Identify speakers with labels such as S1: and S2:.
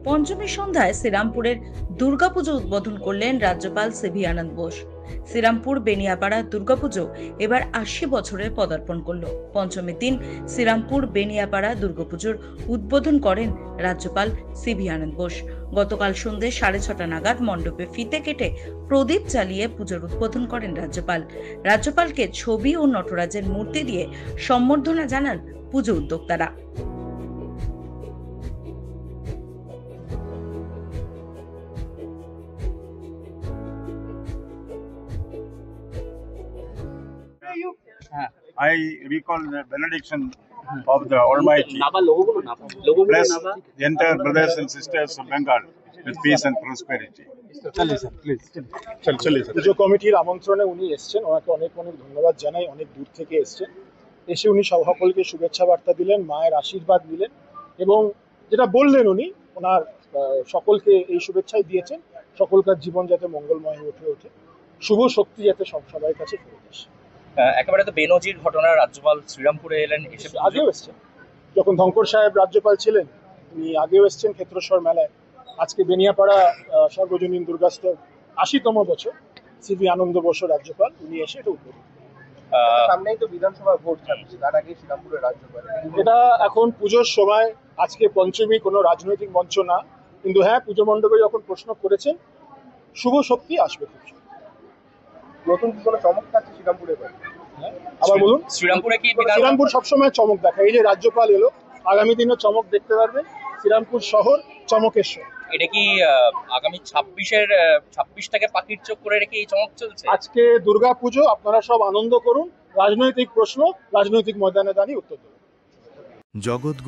S1: পঞ্চমী সন্ধ্যায় শ্রীরামপুরের দুর্গাপুজো উদ্বোধন করলেন রাজ্যপাল সিভি আনন্দ বোস। শ্রীরামপুর বেনিয়াপাড়া দুর্গাপুজো এবার ৮০ বছরের পদার্পণ করলো। পঞ্চমীর দিন শ্রীরামপুর বেনিয়াপাড়া দুর্গাপুজোর উদ্বোধন করেন রাজ্যপাল সিভি আনন্দ বোস। গতকাল সন্ধ্যে 6:30 নাগাদ মণ্ডপে ফিতে কেটে প্রদীপ জ্বালিয়ে পুজোর উদ্বোধন করেন রাজ্যপাল। রাজ্যপালকে ছবি ও নটরাজের মূর্তি দিয়ে সম্বর্ধনা জানান পুজো উদ্যোক্তারা।
S2: I recall the benediction of the Almighty. Bless the entire brothers and sisters of Bengal with peace and prosperity.
S3: পুজো কমিটির আমন্ত্রণে উনি এসেছেন, ওনাকে অনেক অনেক ধন্যবাদ জানাই। অনেক দূর থেকে এসেছেন, এসে উনি সকলকে শুভেচ্ছা বার্তা দিলেন, মায়ের আশীর্বাদ দিলেন এবং যেটা বললেন উনি ওনার সকলকে এই শুভেচ্ছাই দিয়েছেন, সকলকার জীবন যাতে মঙ্গলময় হয়ে ওঠে, শুভ শক্তি যাতে সবার কাছে ফিরে আসে।
S4: একেবারে তো বেনজির ঘটনা, রাজ্যপাল শ্রীরামপুরে এলেন, এসে
S3: আগেও এসছেন, যখন ধঙ্কর সাহেব রাজ্যপাল ছিলেন উনি আগেও এসছেন ক্ষেত্রস্বর মেলায়। আজকে বেনিয়াপাড়া সর্বজনীন দুর্গাস্তব ৮০তম বছর, সিভি আনন্দ বোস রাজ্যপাল, উনি এসে এটা উদ্বোধন।
S5: সামনেই তো বিধানসভা ভোট থাকছে, তার আগে শ্রীরামপুরের রাজ্যপাল,
S3: এটা এখন পুজোর সময়, আজকে পঞ্চমী, কোনো রাজনৈতিক মঞ্চ না, কিন্তু হ্যাঁ পুজো মণ্ডপে যখন প্রশ্ন করেছেন শুভ শক্তি আসবে খুব শীঘ্রই।
S5: নতুন কি কোনো চমক থাকছে শ্রীরামপুরে?
S3: আবার বলুন।
S4: শ্রীরামপুরে কি
S3: শ্রীরামপুর সবসময় চমক দেখায়, এই যে রাজ্যপাল এলো, আগামী দিনও চমক দেখতে পারবে। শ্রীরামপুর শহর চমকের শহর।
S4: এটা কি আগামী ২৬ থেকে পাখির চোখ করে রেখে এই চমক চলছে?
S3: আজকে দুর্গা পুজো, আপনারা সব আনন্দ করুন, রাজনৈতিক প্রশ্ন রাজনৈতিক ময়দানে দাঁড়িয়ে উত্তর দেবেন।
S6: জগৎগুরু